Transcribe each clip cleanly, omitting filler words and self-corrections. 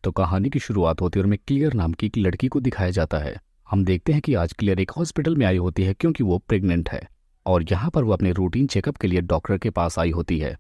तो कहानी की शुरुआत होती है और हमें क्लियर नाम की एक लड़की को दिखाया जाता है। हम देखते हैं कि आज क्लियर एक हॉस्पिटल में आई होती है क्योंकि वो प्रेग्नेंट है और यहाँ पर वो अपने रूटीन चेकअप के लिए डॉक्टर के पास आई होती है।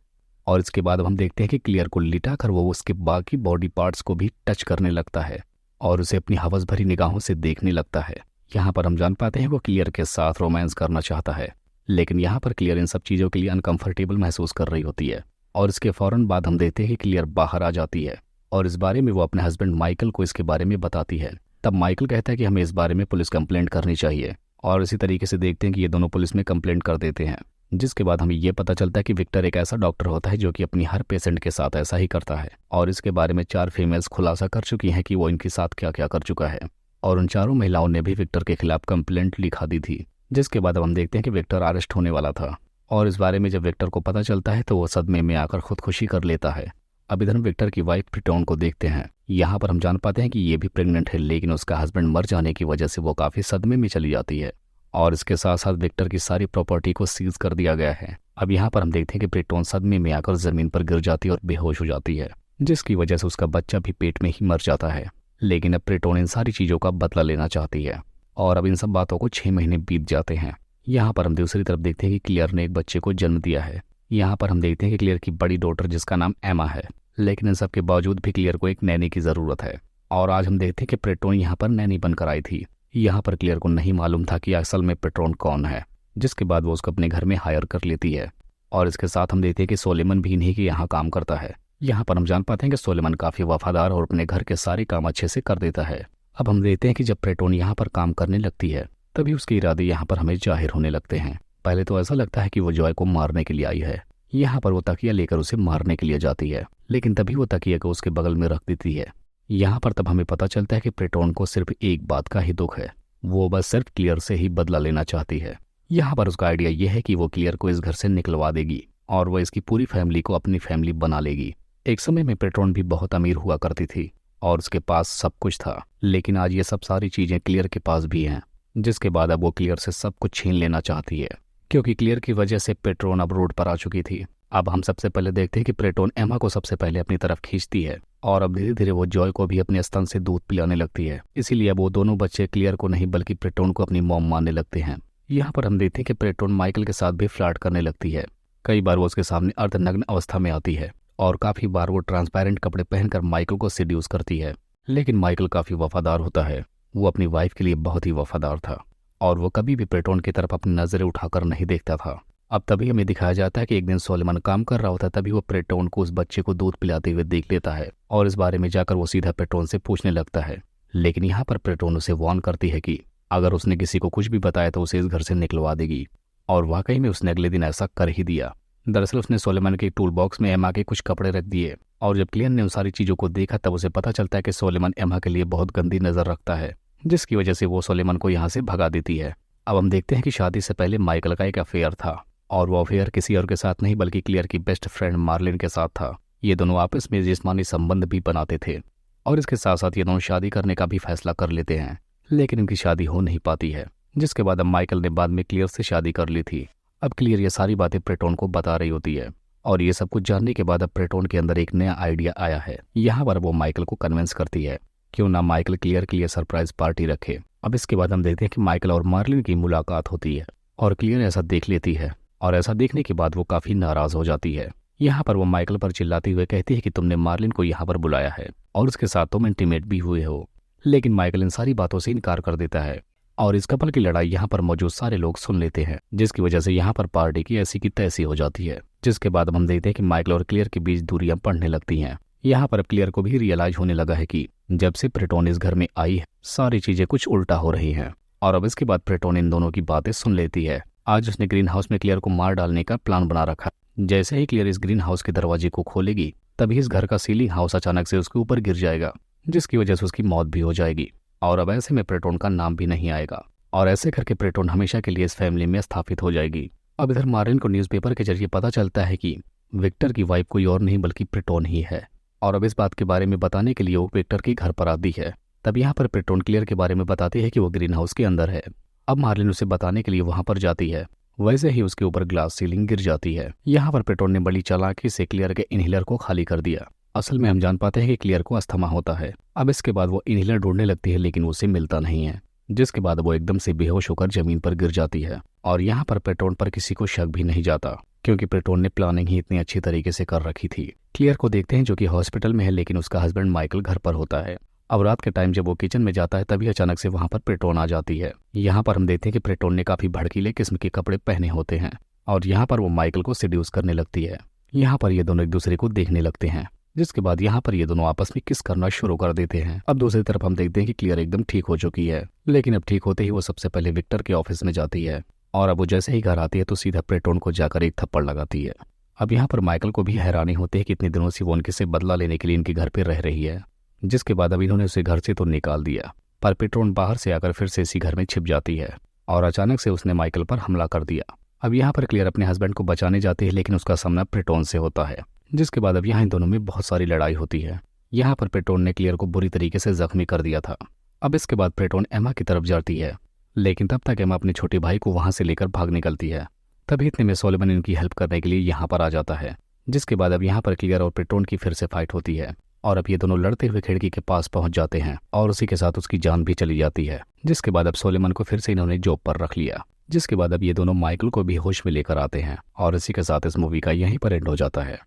और इसके बाद हम देखते हैं कि क्लियर को लिटा कर वो उसके बाकी बॉडी पार्ट्स को भी टच करने लगता है और उसे अपनी हवस भरी निगाहों से देखने लगता है। यहाँ पर हम जान पाते हैं वो क्लियर के साथ रोमांस करना चाहता है, लेकिन यहाँ पर क्लियर इन सब चीज़ों के लिए अनकंफर्टेबल महसूस कर रही होती है। और इसके फौरन बाद हम देखते हैं कि क्लियर बाहर आ जाती है और इस बारे में वो अपने हस्बैंड माइकल को इसके बारे में बताती है। तब माइकल कहता है कि हमें इस बारे में पुलिस कंप्लेंट करनी चाहिए और इसी तरीके से देखते हैं कि ये दोनों पुलिस में कंप्लेंट कर देते हैं, जिसके बाद हमें ये पता चलता है कि विक्टर एक ऐसा डॉक्टर होता है जो कि अपनी हर पेशेंट के साथ ऐसा ही करता है। और इसके बारे में 4 फीमेल्स खुलासा कर चुकी हैं कि वो इनके साथ क्या क्या कर चुका है और उन चारों महिलाओं ने भी विक्टर के खिलाफ कंप्लेंट लिखा दी थी। जिसके बाद अब हम देखते हैं कि विक्टर अरेस्ट होने वाला था और इस बारे में जब विक्टर को पता चलता है तो वो सदमे में आकर खुदकुशी कर लेता है। अब इधर हम विक्टर की वाइफ प्रीटोन को देखते हैं। यहाँ पर हम जान पाते हैं कि ये भी प्रेग्नेंट है, लेकिन उसका हस्बैंड मर जाने की वजह से वो काफी सदमे में चली जाती है और इसके साथ साथ विक्टर की सारी प्रॉपर्टी को सीज कर दिया गया है। अब यहाँ पर हम देखते हैं कि प्रीटोन सदमे में आकर जमीन पर गिर जाती है और बेहोश हो जाती है, जिसकी वजह से उसका बच्चा भी पेट में ही मर जाता है। लेकिन अब प्रीटोन इन सारी चीजों का बदला लेना चाहती है और अब इन सब बातों को 6 महीने बीत जाते हैं। यहाँ पर हम दूसरी तरफ देखते हैं कि क्लियर ने एक बच्चे को जन्म दिया है। यहाँ पर हम देखते हैं कि क्लियर की बड़ी डॉटर जिसका नाम एमा है, लेकिन इन सब के बावजूद भी क्लियर को एक नैनी की जरूरत है और आज हम देखते हैं कि प्रीटोन यहाँ पर नैनी बनकर आई थी। यहाँ पर क्लियर को नहीं मालूम था कि असल में प्रीटोन कौन है, जिसके बाद वो उसको अपने घर में हायर कर लेती है। और इसके साथ हम देखते हैं कि सोलेमन भी इन्हीं के यहाँ काम करता है। यहाँ पर हम जान पाते हैं कि सोलेमन काफी वफादार और अपने घर के सारे काम अच्छे से कर देता है। अब हम देखते हैं कि जब प्रीटोन यहाँ पर काम करने लगती है तभी उसके इरादे यहाँ पर हमें जाहिर होने लगते हैं। पहले तो ऐसा लगता है कि वो जॉय को मारने के लिए आई है। यहाँ पर वो तकिया लेकर उसे मारने के लिए जाती है, लेकिन तभी वो तकिया को उसके बगल में रख देती है। यहाँ पर तब हमें पता चलता है कि प्रीटोन को सिर्फ एक बात का ही दुख है, वो बस सिर्फ क्लियर से ही बदला लेना चाहती है। यहाँ पर उसका आइडिया यह है कि वो क्लियर को इस घर से निकलवा देगी और वो इसकी पूरी फैमिली को अपनी फैमिली बना लेगी। एक समय में प्रीटोन भी बहुत अमीर हुआ करती थी और उसके पास सब कुछ था, लेकिन आज ये सब सारी चीजें क्लियर के पास भी हैं, जिसके बाद अब वो क्लियर से सब कुछ छीन लेना चाहती है क्योंकि क्लियर की वजह से प्रीटोन अब रोड पर आ चुकी थी। अब हम सबसे पहले देखते हैं कि प्रीटोन एमा को सबसे पहले अपनी तरफ खींचती है और अब धीरे धीरे वो जॉय को भी अपने स्तन से दूध पिलाने लगती है। इसीलिए अब वो दोनों बच्चे क्लियर को नहीं बल्कि प्रीटोन को अपनी मॉम मानने लगते हैं। यहाँ पर हम देखते हैं कि प्रीटोन माइकल के साथ भी फ्लर्ट करने लगती है। कई बार वो उसके सामने अर्धनग्न अवस्था में आती है और काफी बार वो ट्रांसपेरेंट कपड़े पहनकर माइकल को सेड्यूस करती है, लेकिन माइकल काफी वफादार होता है। वो अपनी वाइफ के लिए बहुत ही वफादार था और वो कभी भी प्रीटोन की तरफ अपनी नजरें उठाकर नहीं देखता था। अब तभी हमें दिखाया जाता है कि एक दिन सोलेमन काम कर रहा होता है, तभी वो प्रीटोन को उस बच्चे को दूध पिलाते हुए देख लेता है और इस बारे में जाकर वो सीधा प्रीटोन से पूछने लगता है। लेकिन यहाँ पर प्रीटोन उसे वार्न करती है कि अगर उसने किसी को कुछ भी बताया तो उसे इस घर से निकलवा देगी और वाकई में उसने अगले दिन ऐसा कर ही दिया। दरअसल उसने सोलेमन के टूल बॉक्स में एमा के कुछ कपड़े रख दिए और जब क्लियर ने उन सारी चीजों को देखा तब उसे पता चलता है कि सोलेमन एमा के लिए बहुत गंदी नजर रखता है, जिसकी वजह से वो सोलेमन को यहाँ से भगा देती है। अब हम देखते हैं कि शादी से पहले माइकल का एक अफेयर था और वो अफेयर किसी और के साथ नहीं बल्कि क्लियर की बेस्ट फ्रेंड मार्लिन के साथ था। ये दोनों आपस में जिस्मानी संबंध भी बनाते थे और इसके साथ साथ ये दोनों शादी करने का भी फैसला कर लेते हैं, लेकिन इनकी शादी हो नहीं पाती है। जिसके बाद अब माइकल ने बाद में क्लियर से शादी कर ली थी। अब क्लियर ये सारी बातें प्रीटोन को बता रही होती है और ये सब कुछ जानने के बाद अब प्रीटोन के अंदर एक नया आइडिया आया है। यहाँ पर वो माइकल को कन्विंस करती है क्यों ना माइकल क्लियर के लिए सरप्राइज पार्टी रखे। अब इसके बाद हम देखते हैं कि माइकल और मार्लिन की मुलाकात होती है और क्लियर ऐसा देख लेती है और ऐसा देखने के बाद वो काफी नाराज हो जाती है। यहाँ पर वो माइकल पर चिल्लाते हुए कहती है कि तुमने मार्लिन को यहाँ पर बुलाया है और उसके साथ तुम इंटीमेट भी हुए हो, लेकिन माइकल इन सारी बातों से इनकार कर देता है और इस कपल की लड़ाई यहाँ पर मौजूद सारे लोग सुन लेते हैं, जिसकी वजह से यहाँ पर पार्टी की ऐसी की तैसी हो जाती है। जिसके बाद हम देखते हैं कि माइकल और क्लियर के बीच दूरियां बढ़ने लगती हैं। यहाँ पर अब क्लियर को भी रियलाइज होने लगा है कि जब से प्रीटोन इस घर में आई है सारी चीजें कुछ उल्टा हो रही हैं और अब इसके बाद प्रीटोन इन दोनों की बातें सुन लेती है। आज उसने ग्रीन हाउस में क्लियर को मार डालने का प्लान बना रखा। जैसे ही क्लियर इस ग्रीन हाउस के दरवाजे को खोलेगी तभी इस घर का सीलिंग हाउस अचानक से उसके ऊपर गिर जाएगा, जिसकी वजह से उसकी मौत भी हो जाएगी और अब ऐसे में प्रीटोन का नाम भी नहीं आएगा और ऐसे करके प्रीटोन हमेशा के लिए इस फैमिली में स्थापित हो जाएगी। अब इधर मार्लिन को न्यूज़पेपर के जरिए पता चलता है कि विक्टर की वाइफ कोई और नहीं बल्कि प्रीटोन ही है और अब इस बात के बारे में बताने के लिए वो विक्टर के घर पर आती है। तब यहाँ पर प्रीटोन क्लियर के बारे में बताती है कि वो ग्रीन हाउस के अंदर है। अब मार्लिन उसे बताने के लिए वहां पर जाती है, वैसे ही उसके ऊपर ग्लास सीलिंग गिर जाती है। यहाँ पर प्रीटोन ने बड़ी चालाकी से क्लियर के इनहेलर को खाली कर दिया असल में हम जान पाते हैं कि क्लियर को अस्थमा होता है। अब इसके बाद वो इनहेलर ढूंढने लगती है लेकिन उसे मिलता नहीं है, जिसके बाद वो एकदम से बेहोश होकर जमीन पर गिर जाती है। और यहाँ पर पेट्रोन पर किसी को शक भी नहीं जाता, क्योंकि पेट्रोन ने प्लानिंग ही इतनी अच्छी तरीके से कर रखी थी। क्लियर को देखते हैं जो कि हॉस्पिटल में है, लेकिन उसका हस्बैंड माइकल घर पर होता है। अब रात के टाइम जब वो किचन में जाता है तभी अचानक से वहां पर पेट्रोन आ जाती है। यहाँ पर हम देखते हैं कि पेट्रोन ने काफी भड़कीले किस्म के कपड़े पहने होते हैं और यहाँ पर वो माइकल को सिड्यूस करने लगती है। यहाँ पर ये दोनों एक दूसरे को देखने लगते हैं, जिसके बाद यहाँ पर ये दोनों आपस में किस करना शुरू कर देते हैं। अब दूसरी तरफ हम देखते हैं कि क्लियर एकदम ठीक हो चुकी है, लेकिन अब ठीक होते ही वो सबसे पहले विक्टर के ऑफिस में जाती है और अब वो जैसे ही घर आती है तो सीधा पेट्रोन को जाकर एक थप्पड़ लगाती है। अब यहाँ पर माइकल को भी हैरानी होती है कि इतने दिनों से वो उनके से बदला लेने के लिए इनके घर पे रह रही है, जिसके बाद अब इन्होंने उसे घर से तो निकाल दिया, पर पेट्रोन बाहर से आकर फिर से इसी घर में छिप जाती है और अचानक से उसने माइकल पर हमला कर दिया। अब यहाँ पर क्लियर अपने हस्बैंड को बचाने जाती है, लेकिन उसका सामना पेट्रोन से होता है, जिसके बाद अब यहाँ इन दोनों में बहुत सारी लड़ाई होती है। यहाँ पर पेट्रोन ने क्लियर को बुरी तरीके से जख्मी कर दिया था। अब इसके बाद पेट्रोन एमा की तरफ जाती है, लेकिन तब तक एमा अपने छोटे भाई को वहां से लेकर भाग निकलती है। तभी इतने में सोलेमन इनकी हेल्प करने के लिए यहाँ पर आ जाता है, जिसके बाद अब यहाँ पर क्लियर और पेट्रोन की फिर से फाइट होती है और अब ये दोनों लड़ते हुए खिड़की के पास पहुंच जाते हैं और उसी के साथ उसकी जान भी चली जाती है। जिसके बाद अब सोलेमन को फिर से इन्होंने जॉब पर रख लिया, जिसके बाद अब ये दोनों माइकल को भी होश में लेकर आते हैं और इसी के साथ इस मूवी का यहीं पर एंड हो जाता है।